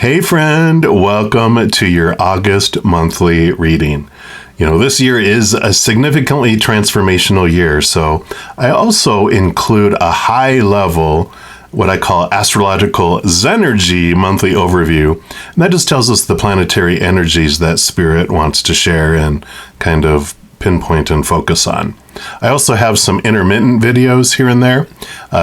Hey friend, welcome to your August monthly reading. This year is a significantly transformational year, so I also include a high level, what I call Astrological Zen-ergy monthly overview. And that just tells us the planetary energies that Spirit wants to share and kind of pinpoint and focus on. I also have some intermittent videos here and there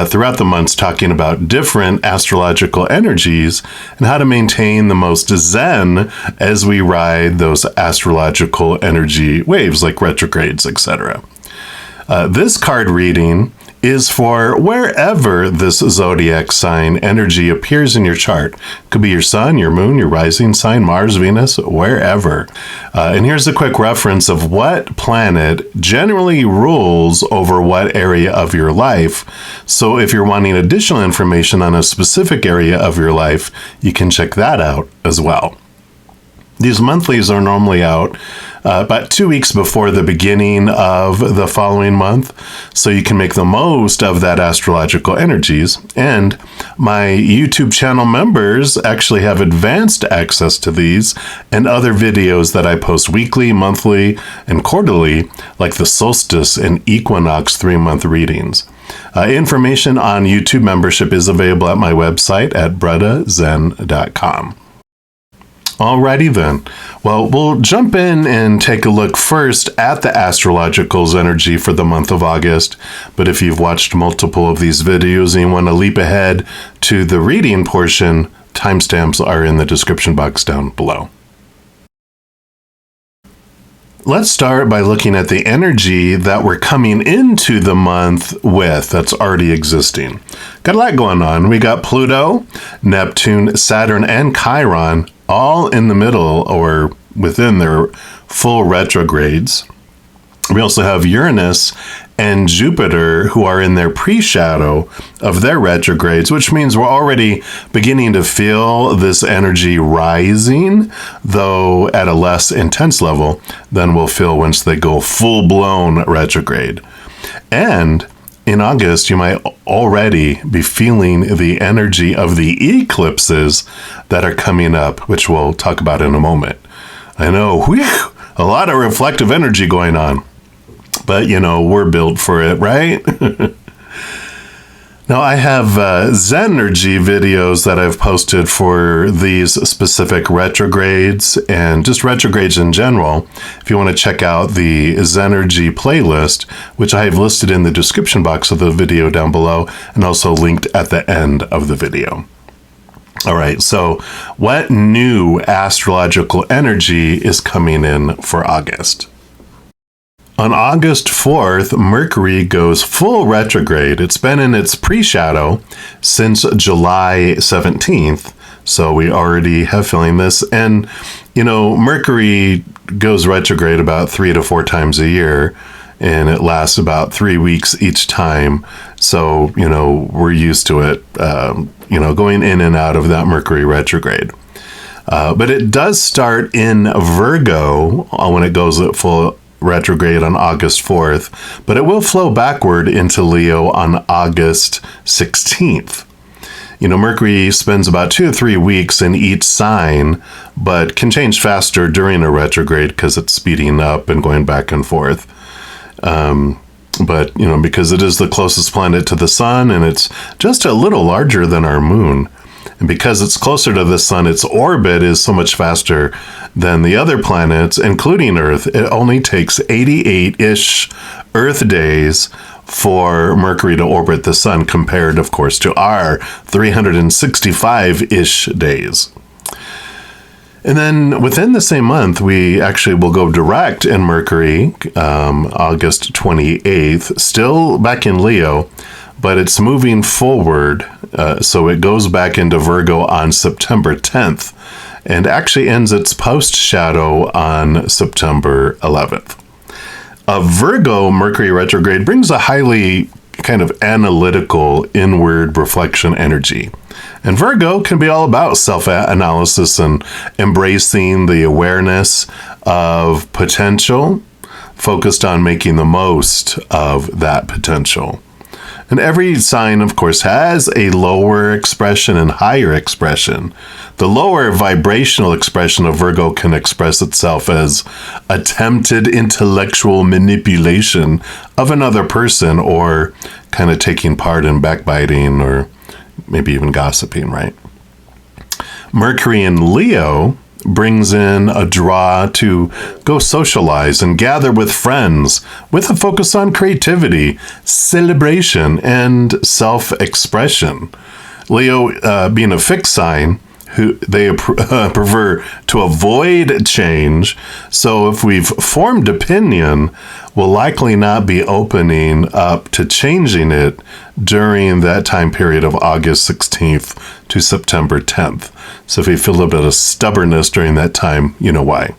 throughout the months talking about different astrological energies and how to maintain the most zen as we ride those astrological energy waves like retrogrades, etc. This card reading is for wherever this zodiac sign energy appears in your chart. Could be your sun, your moon, your rising sign, Mars, Venus, wherever. And here's a quick reference of what planet generally rules over what area of your life. So if you're wanting additional information on a specific area of your life, you can check that out as well. These monthlies are normally out about 2 weeks before the beginning of the following month, so you can make the most of that astrological energies. And my YouTube channel members actually have advanced access to these and other videos that I post weekly, monthly, and quarterly, like the solstice and equinox 3-month readings. Information on YouTube membership is available at my website at brettazen.com. Alrighty then. Well, we'll jump in and take a look first at the Astrological Zen-ergy for the month of August. But if you've watched multiple of these videos and you want to leap ahead to the reading portion, timestamps are in the description box down below. Let's start by looking at the energy that we're coming into the month with that's already existing. Got a lot going on. We got Pluto, Neptune, Saturn, and Chiron all in the middle or within their full retrogrades. We also have Uranus and Jupiter who are in their pre-shadow of their retrogrades, which means we're already beginning to feel this energy rising, though at a less intense level than we'll feel once they go full-blown retrograde. And in August, you might already be feeling the energy of the eclipses that are coming up, which we'll talk about in a moment. I know, a lot of reflective energy going on. But, we're built for it, right? Now, I have Zen-ergy videos that I've posted for these specific retrogrades and just retrogrades in general. If you want to check out the Zen-ergy playlist, which I have listed in the description box of the video down below and also linked at the end of the video. All right, so what new astrological energy is coming in for August? On August 4th, Mercury goes full retrograde. It's been in its pre-shadow since July 17th, so we already have feeling this. And, Mercury goes retrograde about 3 to 4 times a year, and it lasts about 3 weeks each time. So, we're used to it, going in and out of that Mercury retrograde. But it does start in Virgo when it goes at full retrograde on August 4th, but it will flow backward into Leo on August 16th. Mercury spends about 2 to 3 weeks in each sign, but can change faster during a retrograde because it's speeding up and going back and forth. But, because it is the closest planet to the sun and it's just a little larger than our moon. And because it's closer to the sun, its orbit is so much faster than the other planets, including Earth. It only takes 88-ish Earth days for Mercury to orbit the sun, compared, of course, to our 365-ish days. And then within the same month, we actually will go direct in Mercury, August 28th, still back in Leo, but it's moving forward, so it goes back into Virgo on September 10th, and actually ends its post-shadow on September 11th. A Virgo Mercury retrograde brings a highly kind of analytical inward reflection energy. And Virgo can be all about self-analysis and embracing the awareness of potential, focused on making the most of that potential. And every sign, of course, has a lower expression and higher expression. The lower vibrational expression of Virgo can express itself as attempted intellectual manipulation of another person, or kind of taking part in backbiting or maybe even gossiping, right? Mercury in Leo brings in a draw to go socialize and gather with friends with a focus on creativity, celebration, and self-expression. Leo, being a fixed sign, who they prefer to avoid change. So if we've formed opinion, we'll likely not be opening up to changing it during that time period of August 16th to September 10th. So if you feel a bit of stubbornness during that time, you know why.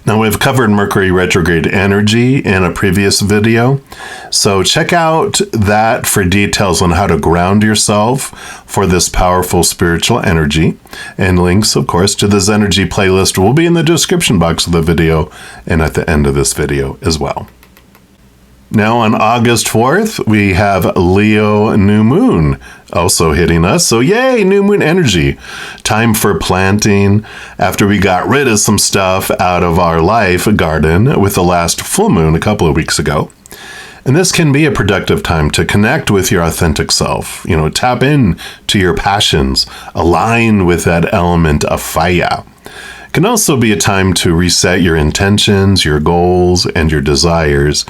Now, we've covered Mercury retrograde energy in a previous video, so check out that for details on how to ground yourself for this powerful spiritual energy. And links, of course, to the Zen-ergy playlist will be in the description box of the video and at the end of this video as well. Now, on August 4th, we have Leo new moon also hitting us. So yay, new moon energy. Time for planting after we got rid of some stuff out of our life garden with the last full moon a couple of weeks ago. And this can be a productive time to connect with your authentic self, tap in to your passions, align with that element of fire. It can also be a time to reset your intentions, your goals, and your desires,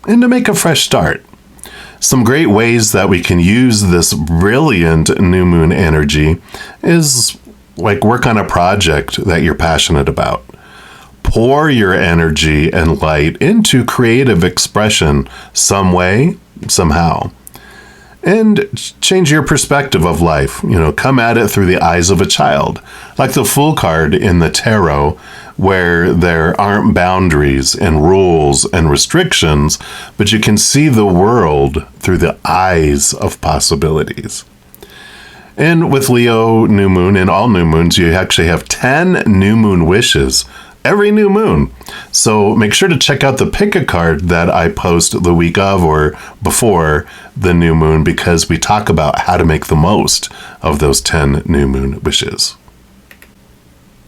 and to make a fresh start. Some great ways that we can use this brilliant new moon energy is like work on a project that you're passionate about. Pour your energy and light into creative expression some way, somehow. And change your perspective of life. Come at it through the eyes of a child. Like the Fool card in the tarot, where there aren't boundaries and rules and restrictions, but you can see the world through the eyes of possibilities. And with Leo new moon and all new moons, you actually have 10 new moon wishes every new moon. So make sure to check out the pick a card that I post the week of or before the new moon, because we talk about how to make the most of those 10 new moon wishes.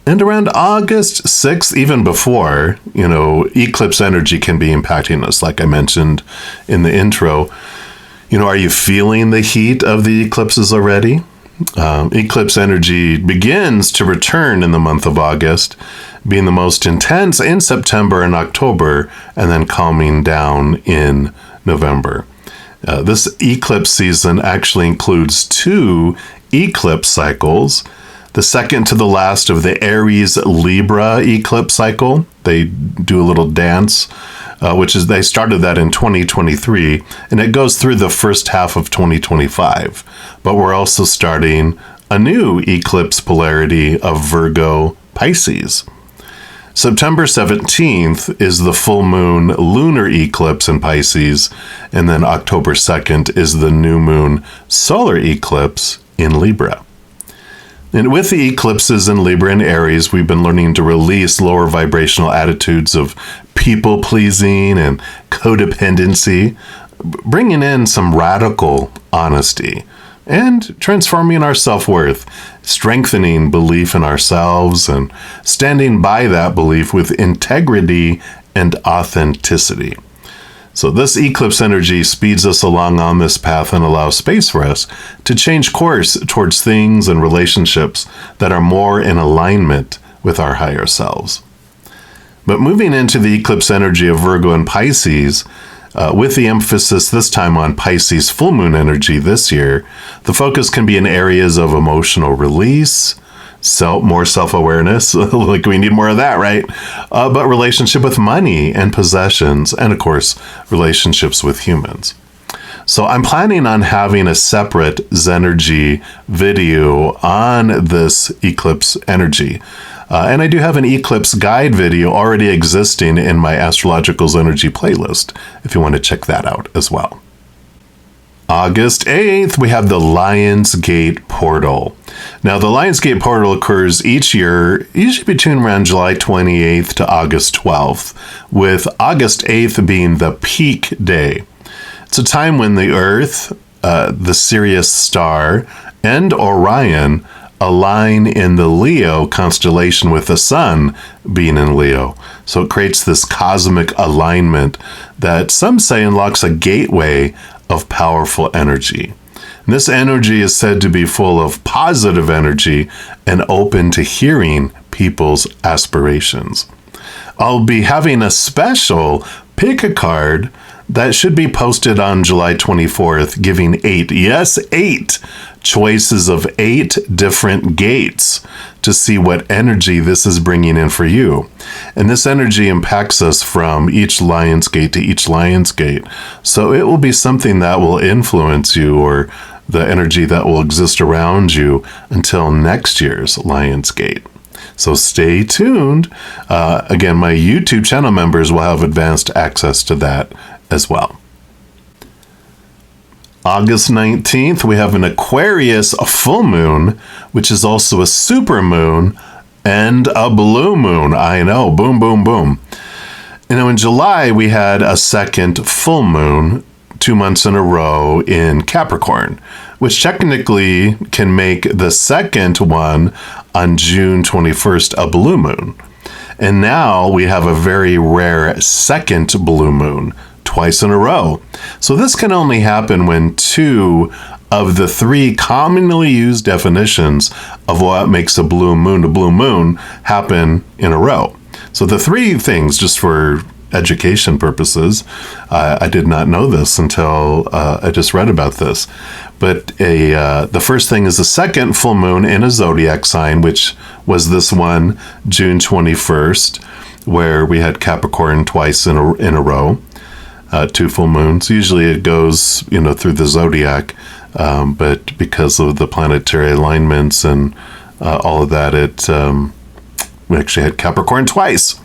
And around August 6th, even before, eclipse energy can be impacting us, like I mentioned in the intro. Are you feeling the heat of the eclipses already? Eclipse energy begins to return in the month of August, being the most intense in September and October, and then calming down in November. This eclipse season actually includes 2 eclipse cycles. The second to the last of the Aries Libra eclipse cycle. They do a little dance, they started that in 2023, and it goes through the first half of 2025. But we're also starting a new eclipse polarity of Virgo Pisces. September 17th is the full moon lunar eclipse in Pisces, and then October 2nd is the new moon solar eclipse in Libra. And with the eclipses in Libra and Aries, we've been learning to release lower vibrational attitudes of people-pleasing and codependency, bringing in some radical honesty and transforming our self-worth, strengthening belief in ourselves, and standing by that belief with integrity and authenticity. So this eclipse energy speeds us along on this path and allows space for us to change course towards things and relationships that are more in alignment with our higher selves. But moving into the eclipse energy of Virgo and Pisces, with the emphasis this time on Pisces full moon energy this year, the focus can be in areas of emotional release, more self-awareness, like we need more of that, right? But relationship with money and possessions, and of course, relationships with humans. So I'm planning on having a separate Zen-ergy video on this eclipse energy. And I do have an eclipse guide video already existing in my Astrological Zen-ergy playlist, if you want to check that out as well. August 8th, we have the Lionsgate Portal. Now, the Lionsgate Portal occurs each year, usually between around July 28th to August 12th, with August 8th being the peak day. It's It's a time when the Earth, the Sirius star, and Orion align in the Leo constellation with the Sun being in Leo. So it creates this cosmic alignment that some say unlocks a gateway of powerful energy. And this energy is said to be full of positive energy and open to hearing people's aspirations. I'll be having a special pick a card that should be posted on July 24th, giving 8 choices of 8 different gates to see what energy this is bringing in for you. And this energy impacts us from each lion's gate to each lion's gate. So it will be something that will influence you, or the energy that will exist around you until next year's Lion's Gate. So stay tuned. Again, my YouTube channel members will have advanced access to that as well. August 19th, we have an Aquarius full moon, which is also a super moon and a blue moon. I know, boom, boom, boom. You know, in July, we had a second full moon 2 months in a row in Capricorn, which technically can make the second one on June 21st a blue moon. And now we have a very rare second blue moon twice in a row. So this can only happen when 2 of the 3 commonly used definitions of what makes a blue moon happen in a row. So the 3 things, just for education purposes, I did not know this until I just read about this. But the first thing is the second full moon in a zodiac sign, which was this one, June 21st, where we had Capricorn twice in a row, 2 full moons. Usually it goes, through the zodiac, but because of the planetary alignments and all of that, we actually had Capricorn twice.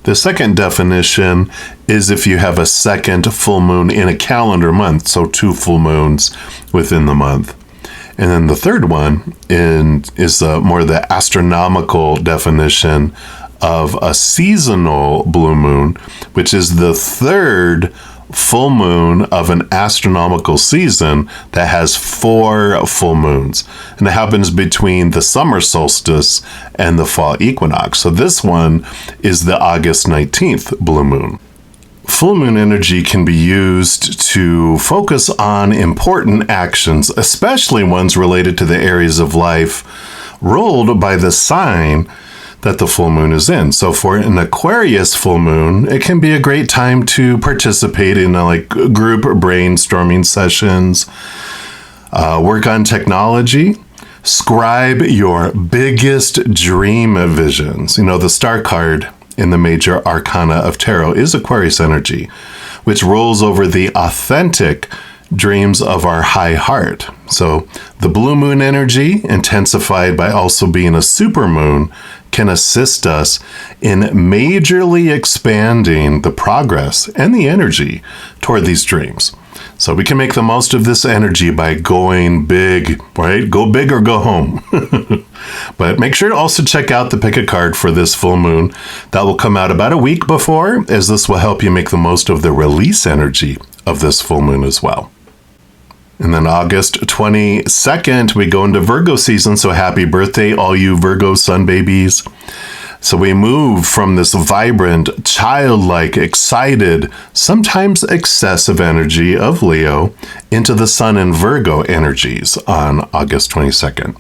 The second definition is if you have a second full moon in a calendar month, so 2 full moons within the month. And then the third one is more the astronomical definition of a seasonal blue moon, which is the third full moon of an astronomical season that has 4 full moons. And it happens between the summer solstice and the fall equinox. So this one is the August 19th blue moon. Full moon energy can be used to focus on important actions, especially ones related to the areas of life ruled by the sign that the full moon is in. So for an Aquarius full moon, it can be a great time to participate in group brainstorming sessions, work on technology, scribe your biggest dream visions. The star card in the major arcana of tarot is Aquarius energy, which rolls over the authentic dreams of our high heart. So the blue moon energy, intensified by also being a super moon, can assist us in majorly expanding the progress and the energy toward these dreams. So we can make the most of this energy by going big, right? Go big or go home. But make sure to also check out the pick a card for this full moon. That will come out about a week before, as this will help you make the most of the release energy of this full moon as well. And then August 22nd, we go into Virgo season, so happy birthday, all you Virgo sun babies. So we move from this vibrant, childlike, excited, sometimes excessive energy of Leo into the Sun and Virgo energies on August 22nd.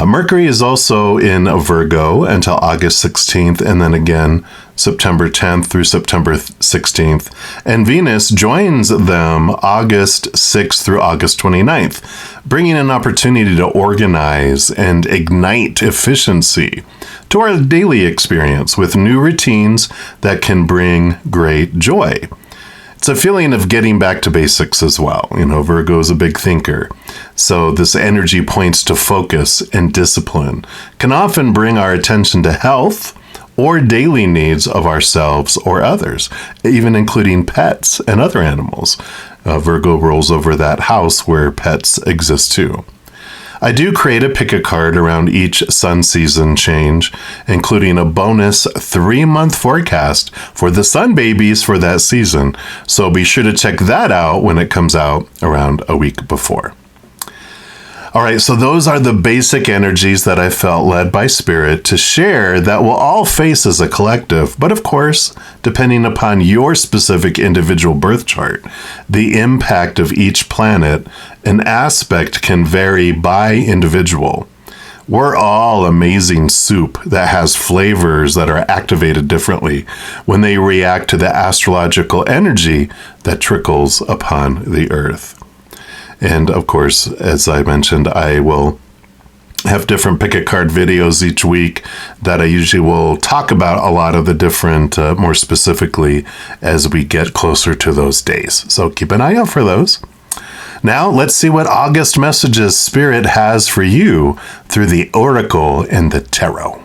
Mercury is also in Virgo until August 16th, and then again September 10th through September 16th. And Venus joins them August 6th through August 29th, bringing an opportunity to organize and ignite efficiency to our daily experience with new routines that can bring great joy. It's a feeling of getting back to basics as well. Virgo is a big thinker. So this energy points to focus and discipline, can often bring our attention to health or daily needs of ourselves or others, even including pets and other animals. Virgo rolls over that house where pets exist too. I do create a pick a card around each sun season change, including a bonus 3-month forecast for the sun babies for that season. So be sure to check that out when it comes out around a week before. All right, so those are the basic energies that I felt led by Spirit to share that we'll all face as a collective. But of course, depending upon your specific individual birth chart, the impact of each planet and aspect can vary by individual. We're all amazing soup that has flavors that are activated differently when they react to the astrological energy that trickles upon the earth. And of course, as I mentioned, I will have different pick a card videos each week that I usually will talk about a lot of the different, more specifically, as we get closer to those days. So keep an eye out for those. Now, let's see what August messages Spirit has for you through the Oracle and the Tarot.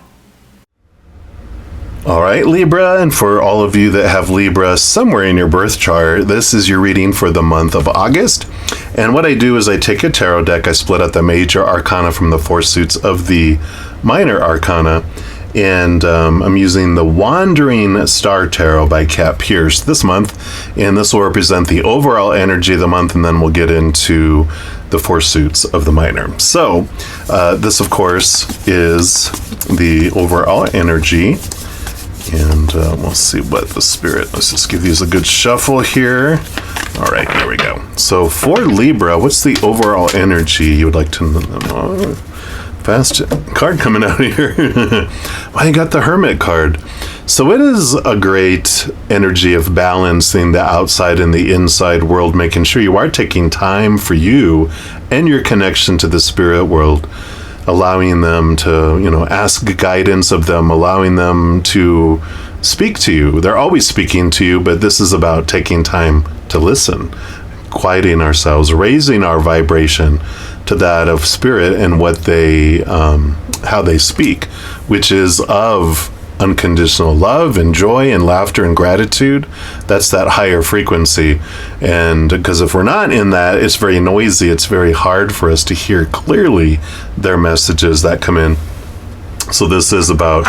All right, Libra, and for all of you that have Libra somewhere in your birth chart, this is your reading for the month of August. And what I do is I take a tarot deck, I split out the major arcana from the 4 suits of the minor arcana, and I'm using the Wandering Star Tarot by Kat Pierce this month, and this will represent the overall energy of the month, and then we'll get into the 4 suits of the minor. So this, of course, is the overall energy. And we'll see what the Spirit, let's just give these a good shuffle here. All right, there we go. So for Libra, what's the overall energy you would like to know? Fast card coming out here. I got the Hermit card. So it is a great energy of balancing the outside and the inside world, making sure you are taking time for you and your connection to the spirit world, allowing them to, ask guidance of them, allowing them to speak to you. They're always speaking to you, but this is about taking time to listen, quieting ourselves, raising our vibration to that of spirit and what they, how they speak, which is of unconditional love and joy and laughter and gratitude. That's that higher frequency. And because if we're not in that, it's very noisy. It's very hard for us to hear clearly their messages that come in. So this is about,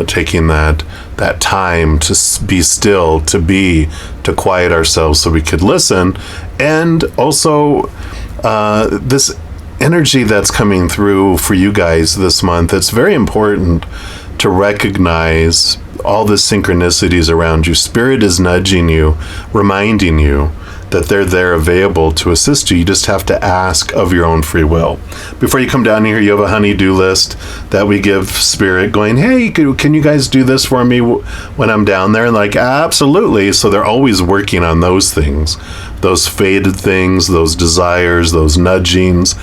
taking that time to be still, to quiet ourselves so we could listen. And also this energy that's coming through for you guys this month, it's very important to recognize all the synchronicities around you. Spirit is nudging you, reminding you that they're there available to assist you. You just have to ask of your own free will. Before you come down here, you have a honey-do list that we give Spirit going, hey, can you guys do this for me when I'm down there? And like, absolutely. So they're always working on those things, those faded things, those desires, those nudgings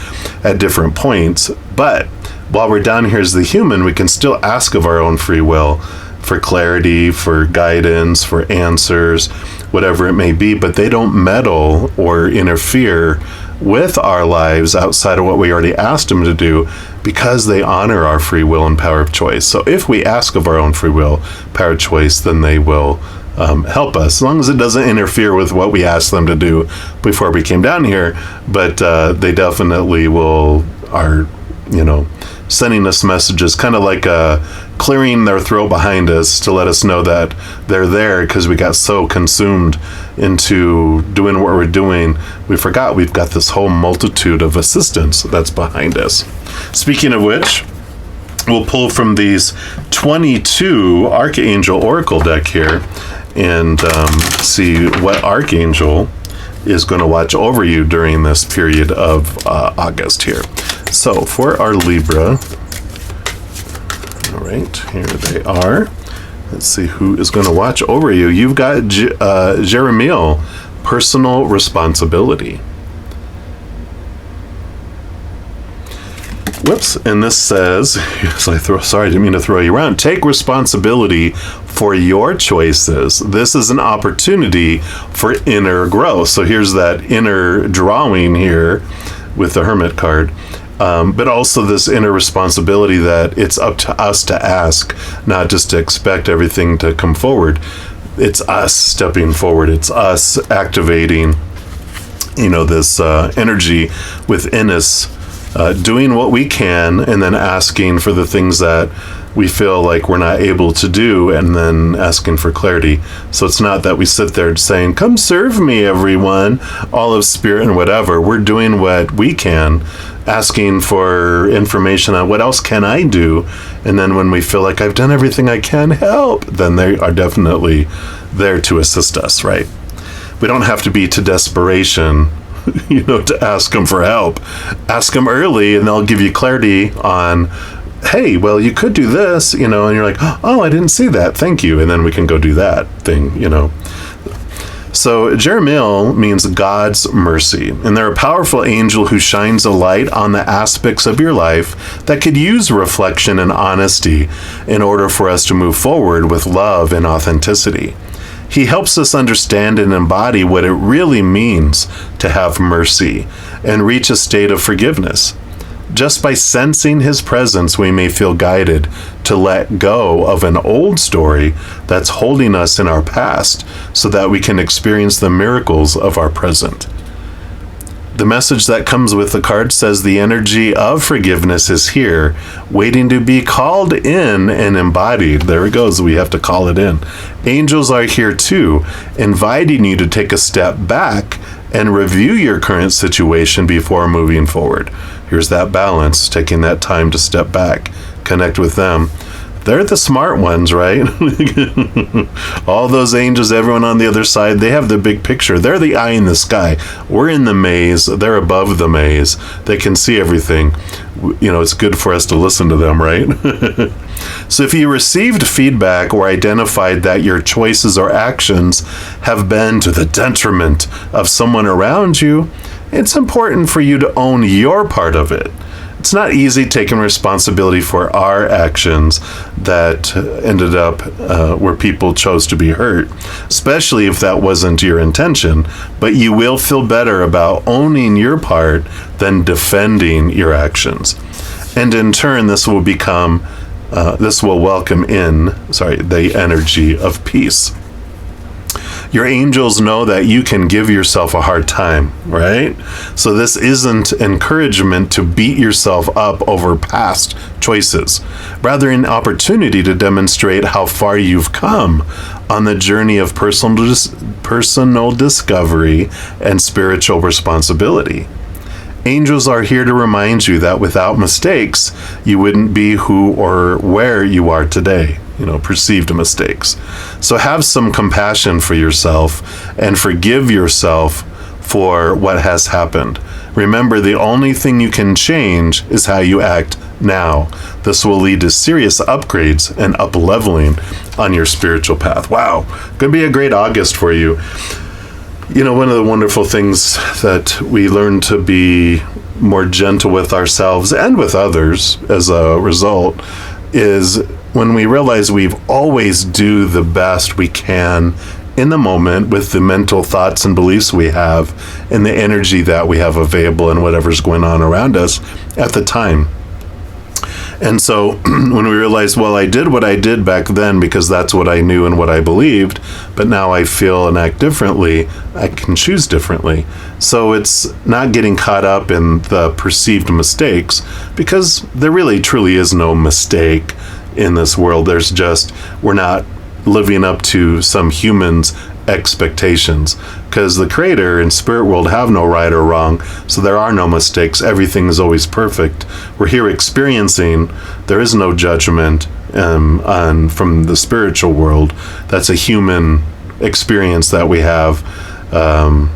at different points. But while we're down here as the human, we can still ask of our own free will for clarity, for guidance, for answers, whatever it may be, but they don't meddle or interfere with our lives outside of what we already asked them to do, because they honor our free will and power of choice. So if we ask of our own free will, power of choice, then they will help us, as long as it doesn't interfere with what we asked them to do before we came down here. But they definitely are sending us messages, kind of like clearing their throat behind us to let us know that they're there, because we got so consumed into doing what we're doing, we forgot we've got this whole multitude of assistance that's behind us. Speaking of which, we'll pull from these 22 Archangel Oracle deck here and see what Archangel is going to watch over you during this period of August here. So for our Libra, all right, here they are. Let's see who is going to watch over you. You've got Jeremiel, personal responsibility. Whoops, and this says, sorry, I didn't mean to throw you around. Take responsibility for your choices. This is an opportunity for inner growth. So here's that inner drawing here with the Hermit card. But also this inner responsibility that it's up to us to ask, not just to expect everything to come forward. It's us stepping forward. It's us activating, this energy within us doing what we can and then asking for the things that we feel like we're not able to do, and then asking for clarity. So it's not that we sit there saying, come serve me, everyone, all of spirit and whatever. We're doing what we can, asking for information on what else can I do. And then when we feel like I've done everything I can help, then they are definitely there to assist us, right? We don't have to be to desperation to ask them for help. Ask them early and they'll give you clarity on, hey, well, you could do this, and you're like, oh, I didn't see that. Thank you. And then we can go do that thing, So Jeremiel means God's mercy, and they're a powerful angel who shines a light on the aspects of your life that could use reflection and honesty in order for us to move forward with love and authenticity. He helps us understand and embody what it really means to have mercy and reach a state of forgiveness. Just by sensing his presence, we may feel guided to let go of an old story that's holding us in our past so that we can experience the miracles of our present. The message that comes with the card says the energy of forgiveness is here, waiting to be called in and embodied. There it goes. We have to call it in. Angels are here too, inviting you to take a step back and review your current situation before moving forward. Here's that balance, taking that time to step back, connect with them. They're the smart ones, right? All those angels, everyone on the other side, they have the big picture. They're the eye in the sky. We're in the maze. They're above the maze. They can see everything. It's good for us to listen to them, right? So if you received feedback or identified that your choices or actions have been to the detriment of someone around you, it's important for you to own your part of it. It's not easy taking responsibility for our actions that ended up where people chose to be hurt, especially if that wasn't your intention. But you will feel better about owning your part than defending your actions. And in turn, this will welcome in the energy of peace. Your angels know that you can give yourself a hard time, right? So this isn't encouragement to beat yourself up over past choices, rather an opportunity to demonstrate how far you've come on the journey of personal discovery and spiritual responsibility. Angels are here to remind you that without mistakes, you wouldn't be who or where you are today. Perceived mistakes. So have some compassion for yourself and forgive yourself for what has happened. Remember, the only thing you can change is how you act now. This will lead to serious upgrades and up-leveling on your spiritual path. Wow, gonna be a great August for you. One of the wonderful things that we learn to be more gentle with ourselves and with others as a result is when we realize we've always do the best we can in the moment with the mental thoughts and beliefs we have and the energy that we have available and whatever's going on around us at the time. And so when we realize, well, I did what I did back then because that's what I knew and what I believed, but now I feel and act differently, I can choose differently. So it's not getting caught up in the perceived mistakes, because there really truly is no mistake in this world. There's just, we're not living up to some human's expectations, because the creator and spirit world have no right or wrong, so there are no mistakes. Everything is always perfect. We're here experiencing. There is no judgment from the spiritual world. That's a human experience that we have.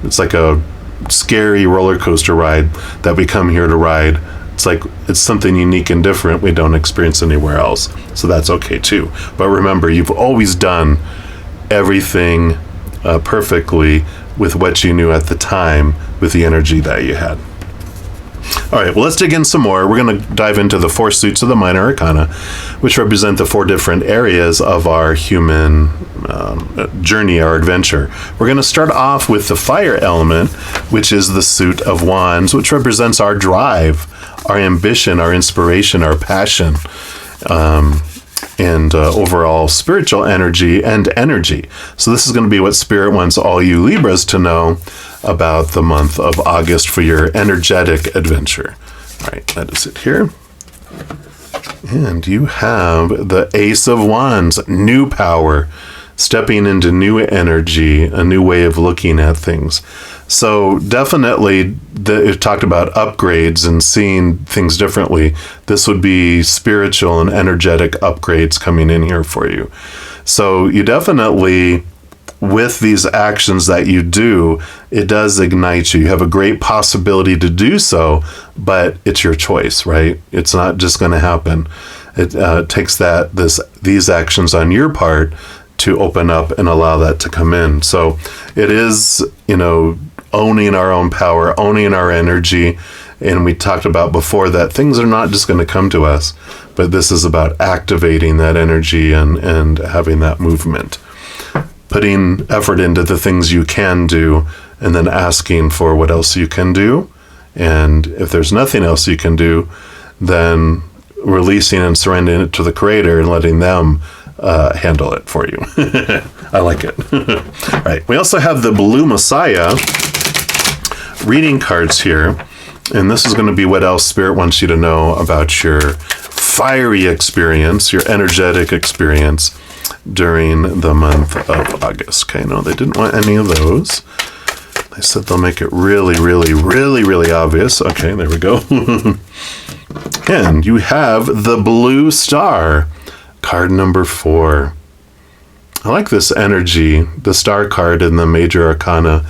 It's like a scary roller coaster ride that we come here to ride. It's something unique and different we don't experience anywhere else. So that's okay too. But remember, you've always done everything perfectly with what you knew at the time, with the energy that you had. All right, well, let's dig in some more. We're going to dive into the 4 suits of the minor arcana, which represent the 4 different areas of our human journey, our adventure. We're going to start off with the fire element, which is the suit of wands, which represents our drive, our ambition, our inspiration, our passion, and overall spiritual energy and energy. So this is going to be what Spirit wants all you Libras to know about the month of August for your energetic adventure. All right, that is it here. And you have the Ace of Wands, new power, stepping into new energy, a new way of looking at things. So definitely, it talked about upgrades and seeing things differently. This would be spiritual and energetic upgrades coming in here for you. So you definitely, with these actions that you do, it does ignite you. You have a great possibility to do so, but it's your choice, right? It's not just going to happen. It takes these actions on your part to open up and allow that to come in. So it is, owning our own power, owning our energy. And we talked about before that things are not just going to come to us, but this is about activating that energy and having that movement. Putting effort into the things you can do, and then asking for what else you can do. And if there's nothing else you can do, then releasing and surrendering it to the Creator and letting them handle it for you. I like it. All right. We also have the Blue Messiah reading cards here. And this is going to be what else Spirit wants you to know about your fiery experience, your energetic experience during the month of August. Okay, no, they didn't want any of those. They said they'll make it really, really, really, really obvious. Okay, there we go. And you have the Blue Star, card number 4. I like this energy. The Star card in the major arcana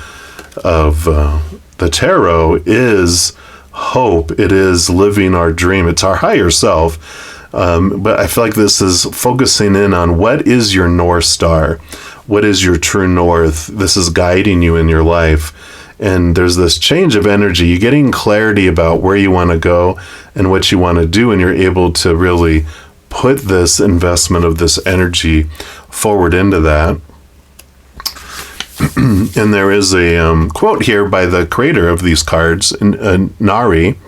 of the tarot is hope. It is living our dream. It's our higher self. But I feel like this is focusing in on what is your North Star? What is your true north? This is guiding you in your life. And there's this change of energy. You're getting clarity about where you want to go and what you want to do. And you're able to really put this investment of this energy forward into that. And there is a quote here by the creator of these cards, Nari,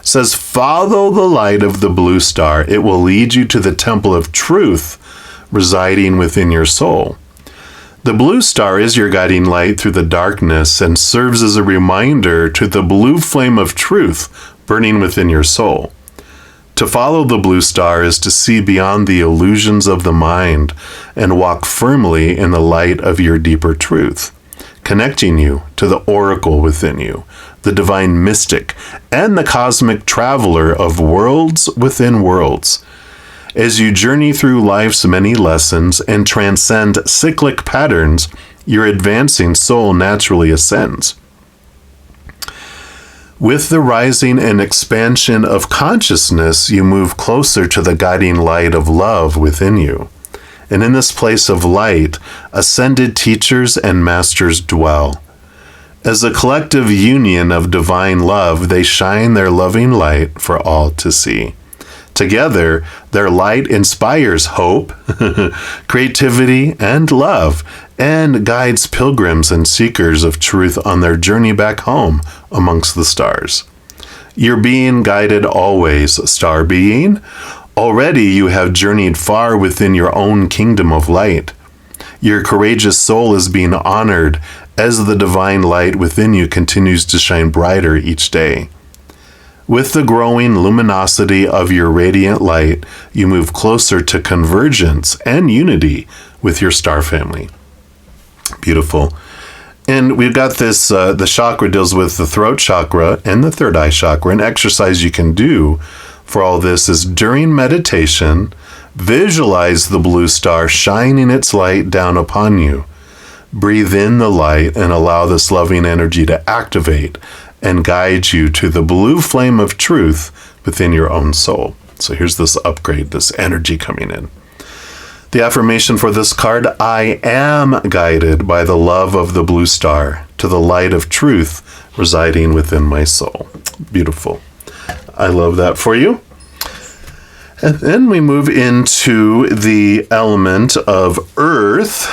says, "Follow the light of the blue star. It will lead you to the temple of truth residing within your soul. The blue star is your guiding light through the darkness and serves as a reminder to the blue flame of truth burning within your soul. To follow the blue star is to see beyond the illusions of the mind and walk firmly in the light of your deeper truth, connecting you to the oracle within you, the divine mystic, and the cosmic traveler of worlds within worlds. As you journey through life's many lessons and transcend cyclic patterns, your advancing soul naturally ascends. With the rising and expansion of consciousness, you move closer to the guiding light of love within you. And in this place of light, ascended teachers and masters dwell. As a collective union of divine love, they shine their loving light for all to see. Together, their light inspires hope, creativity, and love, and guides pilgrims and seekers of truth on their journey back home amongst the stars. You're being guided always, star being. Already you have journeyed far within your own kingdom of light. Your courageous soul is being honored as the divine light within you continues to shine brighter each day. With the growing luminosity of your radiant light, you move closer to convergence and unity with your star family. Beautiful. And we've got this, the chakra deals with the throat chakra and the third eye chakra. An exercise you can do for all this is during meditation, visualize the blue star shining its light down upon you. Breathe in the light and allow this loving energy to activate and guide you to the blue flame of truth within your own soul. So here's this upgrade, this energy coming in. The affirmation for this card: I am guided by the love of the blue star to the light of truth residing within my soul. Beautiful. I love that for you. And then we move into the element of earth.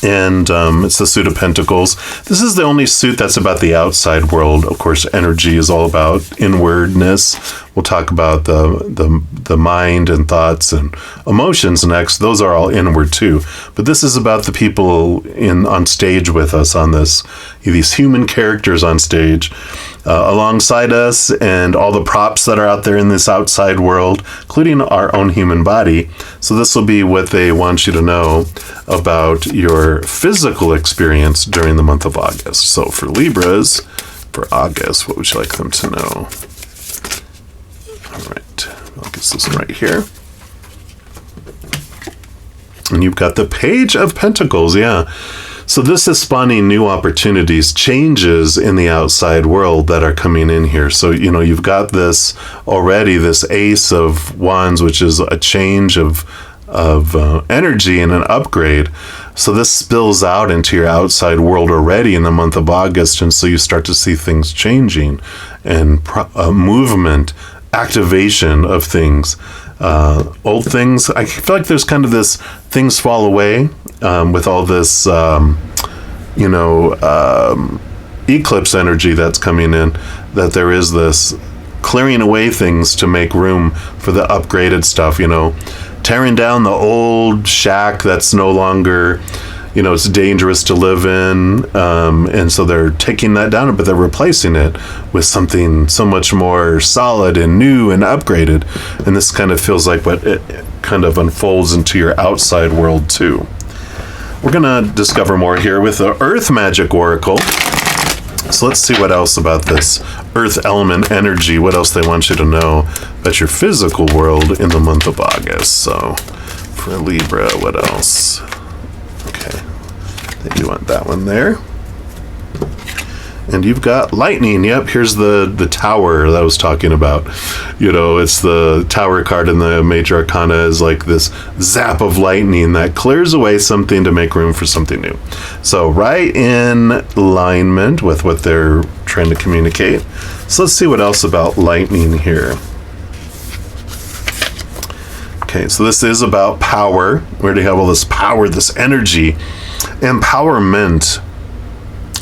And it's the suit of pentacles. This is the only suit that's about the outside world. Of course, energy is all about inwardness, We'll talk about the mind and thoughts and emotions next. Those are all inward too. But this is about the people on stage with us on this, these human characters on stage alongside us, and all the props that are out there in this outside world, including our own human body. So this will be what they want you to know about your physical experience during the month of August. So for Libras, for August, what would you like them to know? All right, I'll get this right here. And you've got the Page of Pentacles, yeah. So this is spawning new opportunities, changes in the outside world that are coming in here. So, you've got this already, this Ace of Wands, which is a change of energy and an upgrade. So this spills out into your outside world already in the month of August. And so you start to see things changing and movement, activation of things. Old things, I feel like there's kind of this things fall away with all this, eclipse energy that's coming in, that there is this clearing away things to make room for the upgraded stuff, tearing down the old shack that's no longer, it's dangerous to live in. And so they're taking that down, but they're replacing it with something so much more solid and new and upgraded. And this kind of feels like what it kind of unfolds into your outside world too. We're going to discover more here with the Earth Magic Oracle. So let's see what else about this Earth element energy, what else they want you to know about your physical world in the month of August. So for Libra, what else? Okay, you want that one there. And you've got lightning. Yep, here's the tower that I was talking about. It's the tower card in the major arcana is like this zap of lightning that clears away something to make room for something new. So right in alignment with what they're trying to communicate. So let's see what else about lightning here. Okay, so this is about power. Where do you have all this power, this energy? Empowerment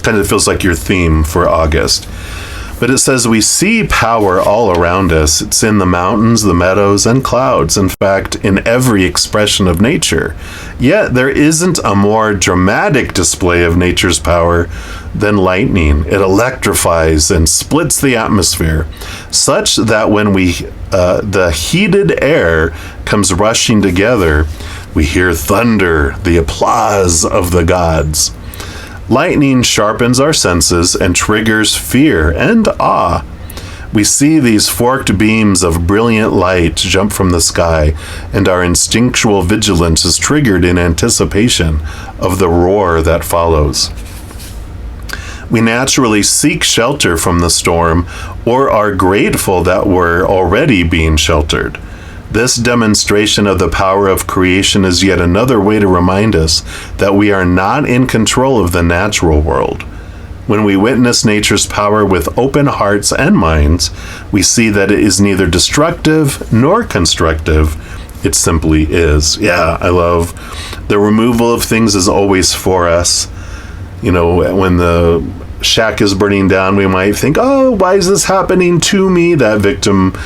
kind of feels like your theme for August. But it says we see power all around us. It's in the mountains, the meadows, and clouds. In fact, in every expression of nature. Yet there isn't a more dramatic display of nature's power than lightning. It electrifies and splits the atmosphere, such that when the heated air comes rushing together, we hear thunder, the applause of the gods. Lightning sharpens our senses and triggers fear and awe. We see these forked beams of brilliant light jump from the sky, and our instinctual vigilance is triggered in anticipation of the roar that follows. We naturally seek shelter from the storm, or are grateful that we're already being sheltered. This demonstration of the power of creation is yet another way to remind us that we are not in control of the natural world. When we witness nature's power with open hearts and minds, we see that it is neither destructive nor constructive. It simply is. Yeah, I love the removal of things is always for us. When the shack is burning down, we might think, oh, why is this happening to me? That victim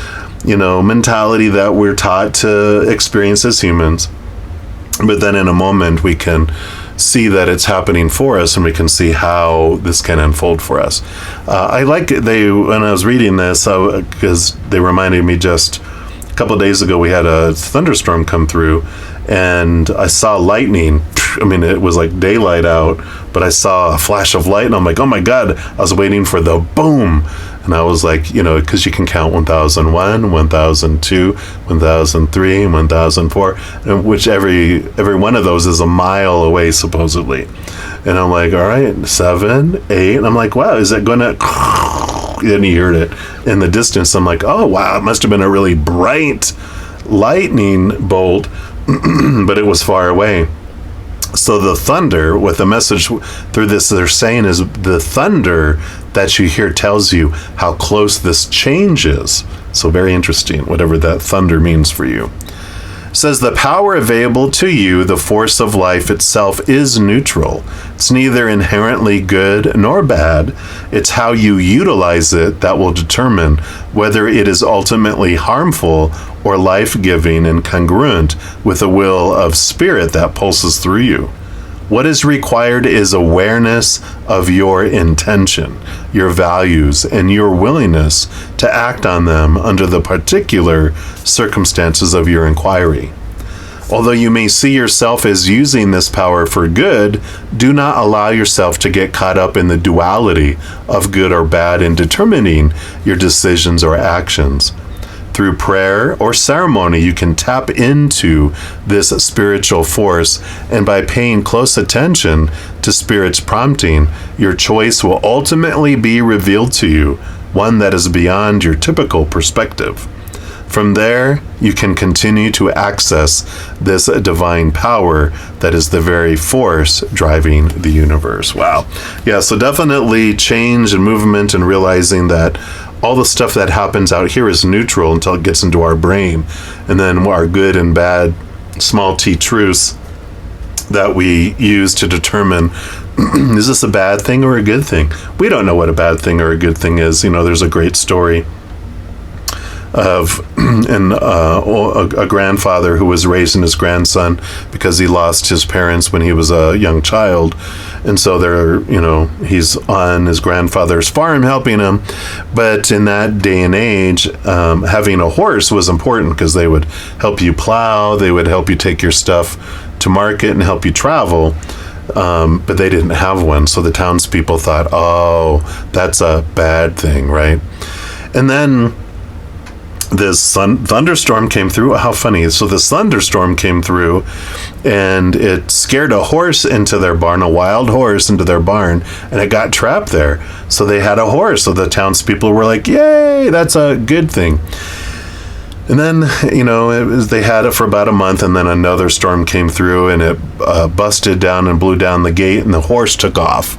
mentality that we're taught to experience as humans. But then in a moment, we can see that it's happening for us, and we can see how this can unfold for us. I like it. When I was reading this, because they reminded me just a couple of days ago, we had a thunderstorm come through, and I saw lightning. I mean, it was like daylight out, but I saw a flash of light, and I'm like, oh my God, I was waiting for the boom. And I was like, because you can count 1001, 1002, 1003, 1004, which every one of those is a mile away, supposedly. And I'm like, all right, 7, 8. And I'm like, wow, is it going to... And you heard it in the distance. I'm like, oh, wow, it must have been a really bright lightning bolt, but it was far away. So the thunder, what the message through this they're saying is the thunder that you hear tells you how close this change is. So very interesting, whatever that thunder means for you. says the power available to you, the force of life itself, is neutral. It's neither inherently good nor bad. It's how you utilize it that will determine whether it is ultimately harmful or life-giving and congruent with the will of spirit that pulses through you. What is required is awareness of your intention, your values, and your willingness to act on them under the particular circumstances of your inquiry. Although you may see yourself as using this power for good, do not allow yourself to get caught up in the duality of good or bad in determining your decisions or actions. Through prayer or ceremony, you can tap into this spiritual force, and by paying close attention to Spirit's prompting, your choice will ultimately be revealed to you, one that is beyond your typical perspective. From there, you can continue to access this divine power that is the very force driving the universe. Wow. Yeah, so definitely change and movement and realizing that all the stuff that happens out here is neutral until it gets into our brain. And then our good and bad small t truths that we use to determine, is this a bad thing or a good thing? We don't know what a bad thing or a good thing is. You know, there's a great story of a grandfather who was raising his grandson because he lost his parents when he was a young child. And so he's on his grandfather's farm helping him. But in that day and age, having a horse was important because they would help you plow, they would help you take your stuff to market and help you travel. But they didn't have one. So the townspeople thought, oh, that's a bad thing, right? And then this thunderstorm came through. How funny. So this thunderstorm came through and it scared a horse into their barn, a wild horse into their barn, and it got trapped there. So they had a horse. So the townspeople were like, yay, that's a good thing. And then, they had it for about a month, and then another storm came through, and it busted down and blew down the gate, and the horse took off.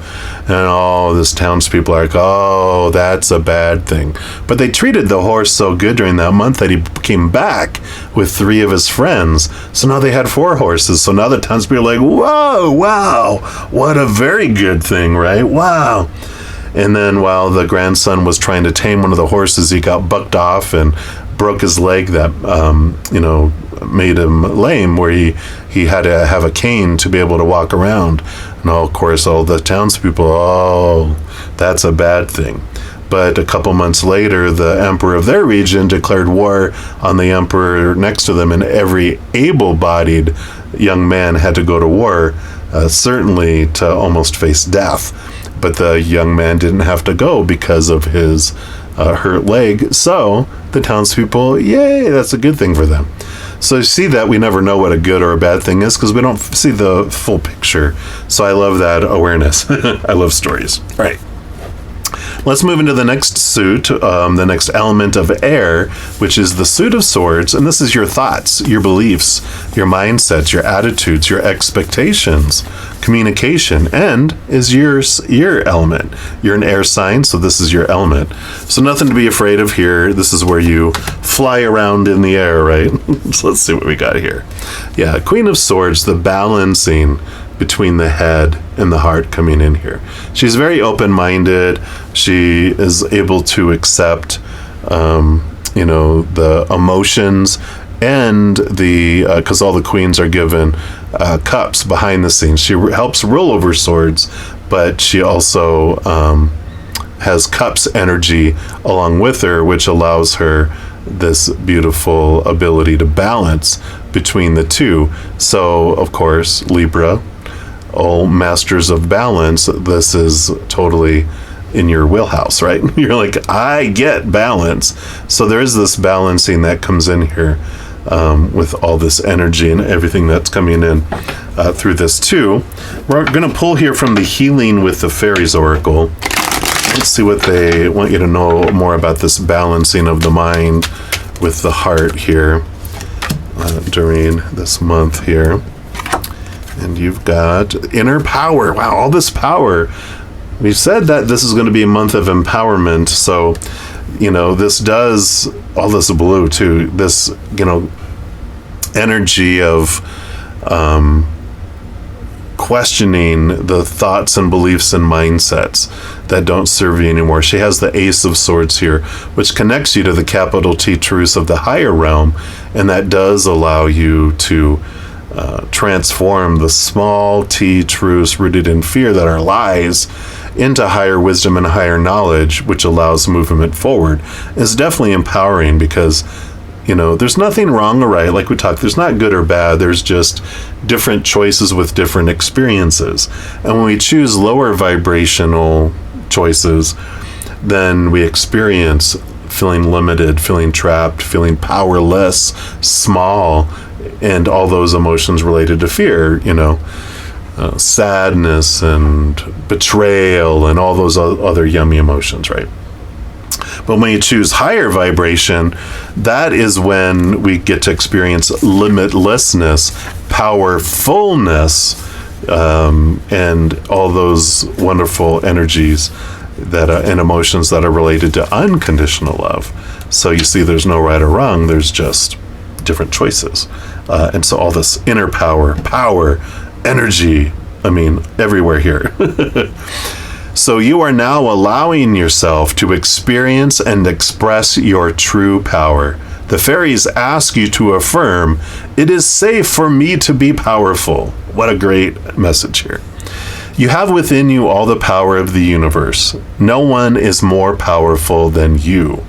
And all this townspeople are like, oh, that's a bad thing. But they treated the horse so good during that month that he came back with 3 of his friends. So now they had 4 horses. So now the townspeople are like, whoa, wow, what a very good thing, right? Wow. And then while the grandson was trying to tame one of the horses, he got bucked off and broke his leg that made him lame, where he had to have a cane to be able to walk around. And of course all the townspeople, oh, that's a bad thing. But a couple months later, the emperor of their region declared war on the emperor next to them, and every able-bodied young man had to go to war, certainly to almost face death. But the young man didn't have to go because of his hurt leg. So the townspeople, yay, that's a good thing for them. So you see that we never know what a good or a bad thing is because we don't see the full picture. So I love that awareness. I love stories. All right. Let's move into the next suit, the next element of air, which is the suit of swords. And this is your thoughts, your beliefs, your mindsets, your attitudes, your expectations, communication, and is your element. You're an air sign, so this is your element. So nothing to be afraid of here. This is where you fly around in the air, right? So let's see what we got here. Yeah, Queen of Swords, the balancing between the head and the heart coming in here. She's very open-minded. She is able to accept, the emotions and because all the queens are given cups behind the scenes. She helps rule over swords, but she also has cups energy along with her, which allows her this beautiful ability to balance between the two. So, of course, Libra, all masters of balance, this is totally in your wheelhouse, right? You're like, I get balance. So there is this balancing that comes in here with all this energy and everything that's coming in through this too. We're going to pull here from the Healing with the Fairies Oracle. Let's see what they want you to know more about this balancing of the mind with the heart here during this month here. And you've got inner power. Wow, all this power. We said that this is going to be a month of empowerment. So, this does all this blue too. This, energy of questioning the thoughts and beliefs and mindsets that don't serve you anymore. She has the Ace of Swords here, which connects you to the capital T truths of the higher realm, and that does allow you to transform the small t truths rooted in fear that are lies into higher wisdom and higher knowledge, which allows movement forward. It's definitely empowering because, you know, there's nothing wrong or right. Like we talked, there's not good or bad. There's just different choices with different experiences. And when we choose lower vibrational choices, then we experience feeling limited, feeling trapped, feeling powerless, small, and all those emotions related to fear, you know, sadness and betrayal and all those other yummy emotions, right? But when you choose higher vibration, that is when we get to experience limitlessness, powerfulness, and all those wonderful energies that and emotions that are related to unconditional love. So you see, there's no right or wrong. There's just different choices. And so all this inner power, energy, I mean, everywhere here. So you are now allowing yourself to experience and express your true power. The fairies ask you to affirm, "It is safe for me to be powerful." What a great message here. You have within you all the power of the universe. No one is more powerful than you.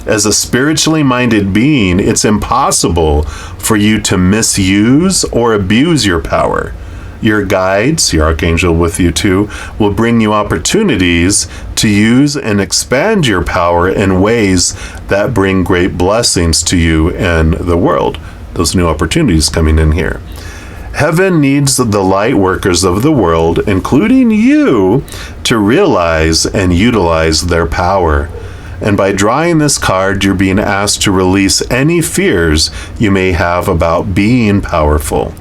As a spiritually minded being, it's impossible for you to misuse or abuse your power. Your guides, your archangel with you too, will bring you opportunities to use and expand your power in ways that bring great blessings to you and the world. Those new opportunities coming in here. Heaven needs the light workers of the world, including you, to realize and utilize their power. And by drawing this card, you're being asked to release any fears you may have about being powerful.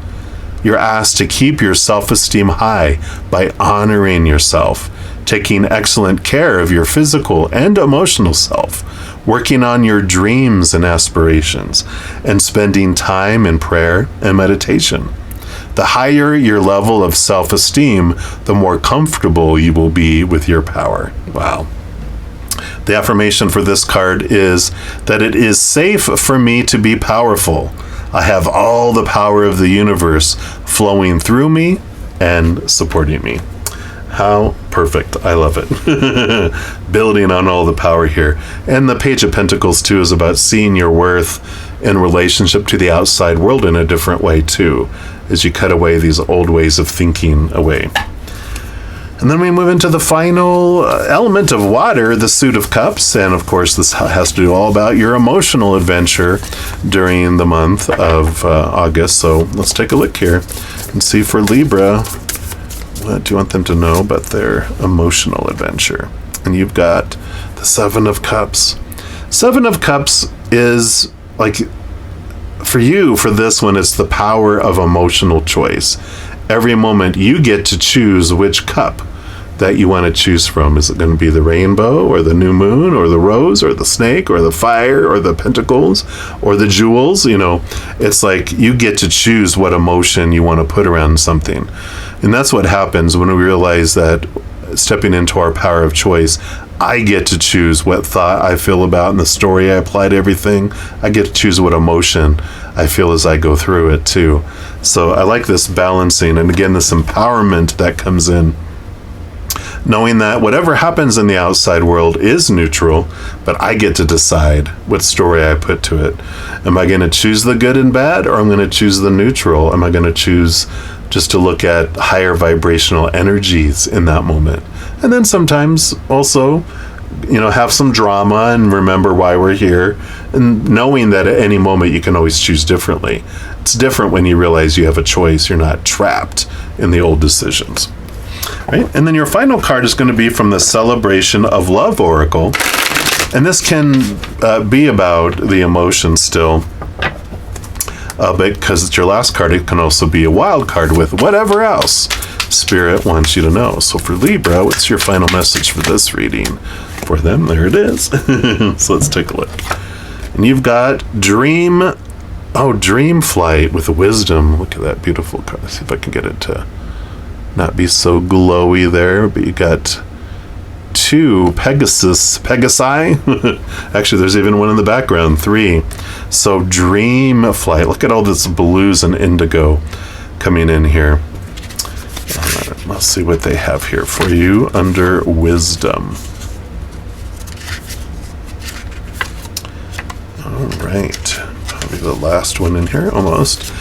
You're asked to keep your self-esteem high by honoring yourself, taking excellent care of your physical and emotional self, working on your dreams and aspirations, and spending time in prayer and meditation. The higher your level of self-esteem, the more comfortable you will be with your power. Wow. The affirmation for this card is that it is safe for me to be powerful. I have all the power of the universe flowing through me and supporting me. How perfect. I love it. Building on all the power here. And the Page of Pentacles, too, is about seeing your worth in relationship to the outside world in a different way, too, as you cut away these old ways of thinking away. And then we move into the final element of water, the Suit of Cups. And of course, this has to do all about your emotional adventure during the month of August. So let's take a look here and see for Libra, what do you want them to know about their emotional adventure? And you've got the Seven of Cups. Seven of Cups is like, for you, for this one, it's the power of emotional choice. Every moment you get to choose which cup that you want to choose from. Is it going to be the rainbow or the new moon or the rose or the snake or the fire or the pentacles or the jewels? You know, it's like you get to choose what emotion you want to put around something. And that's what happens when we realize that stepping into our power of choice, I get to choose what thought I feel about in the story I apply to everything. I get to choose what emotion I feel as I go through it too. So I like this balancing, and again, this empowerment that comes in. Knowing that whatever happens in the outside world is neutral, but I get to decide what story I put to it. Am I going to choose the good and bad, or am I going to choose the neutral? Am I going to choose just to look at higher vibrational energies in that moment? And then sometimes also, you know, have some drama and remember why we're here, and knowing that at any moment you can always choose differently. It's different when you realize you have a choice. You're not trapped in the old decisions. Right? And then your final card is going to be from the Celebration of Love Oracle. And this can be about the emotions still. But because it's your last card, it can also be a wild card with whatever else Spirit wants you to know. So for Libra, what's your final message for this reading? For them, there it is. So let's take a look. And you've got dream Oh, Dream Flight with wisdom. Look at that beautiful card. Let's see if I can get it to not be so glowy there. But you got 2 Pegasi. Actually, there's even one in the background, 3. So Dream Flight. Look at all this blues and indigo coming in here. Let's see what they have here for you under wisdom. All right. Probably the last one in here, almost.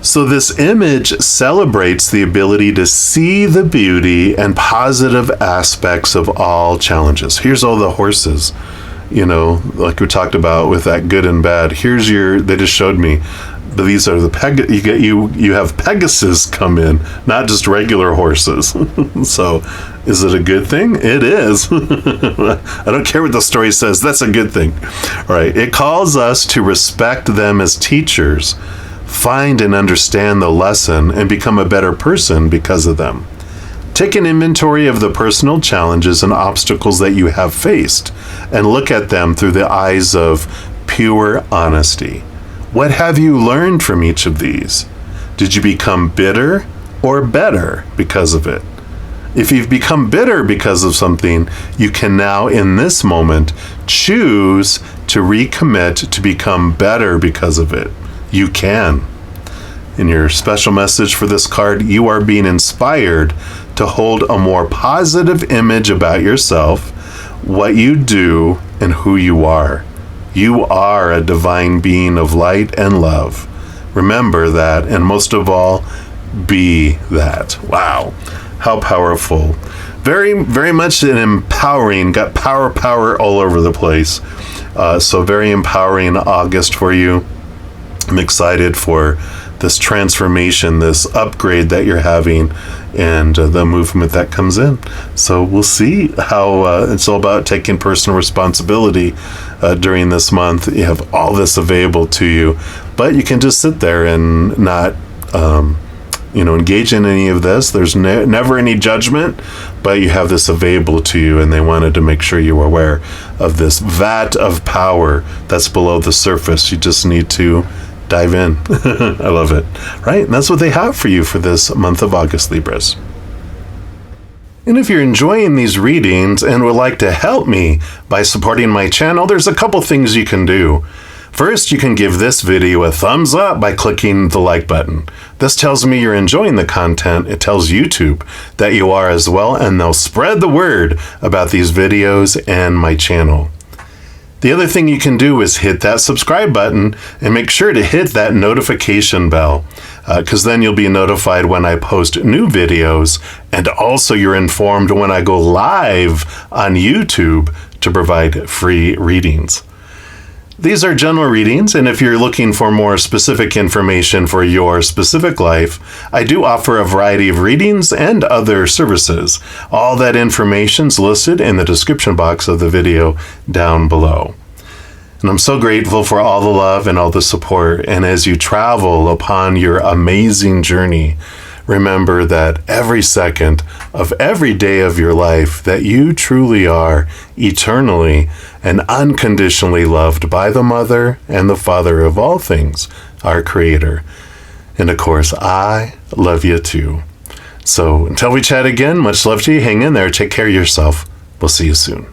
So this image celebrates the ability to see the beauty and positive aspects of all challenges. Here's all the horses, like we talked about with that good and bad. They just showed me, but these are you have Pegasus come in, not just regular horses. So is it a good thing? It is. I don't care what the story says. That's a good thing. All right. It calls us to respect them as teachers, find and understand the lesson, and become a better person because of them. Take an inventory of the personal challenges and obstacles that you have faced and look at them through the eyes of pure honesty. What have you learned from each of these? Did you become bitter or better because of it? If you've become bitter because of something, you can now, in this moment, choose to recommit to become better because of it. You can. In your special message for this card, you are being inspired to hold a more positive image about yourself, what you do, and who you are. You are a divine being of light and love. Remember that, and most of all, be that. Wow, how powerful. Very, very much an empowering, got power all over the place. So very empowering August for you. I'm excited for this transformation, this upgrade that you're having, and the movement that comes in. So we'll see how it's all about taking personal responsibility during this month. You have all this available to you, but you can just sit there and not engage in any of this. There's never any judgment, but you have this available to you, and they wanted to make sure you were aware of this vat of power that's below the surface. You just need to dive in. I love it. Right? And that's what they have for you for this month of August, Libras. And if you're enjoying these readings and would like to help me by supporting my channel, there's a couple things you can do. First, you can give this video a thumbs up by clicking the like button. This tells me you're enjoying the content. It tells YouTube that you are as well, and they'll spread the word about these videos and my channel. The other thing you can do is hit that subscribe button and make sure to hit that notification bell, because then you'll be notified when I post new videos, and also you're informed when I go live on YouTube to provide free readings. These are general readings, and if you're looking for more specific information for your specific life, I do offer a variety of readings and other services. All that information's listed in the description box of the video down below. And I'm so grateful for all the love and all the support, and as you travel upon your amazing journey, remember that every second of every day of your life that you truly are eternally and unconditionally loved by the Mother and the Father of all things, our Creator. And of course, I love you too. So until we chat again, much love to you. Hang in there. Take care of yourself. We'll see you soon.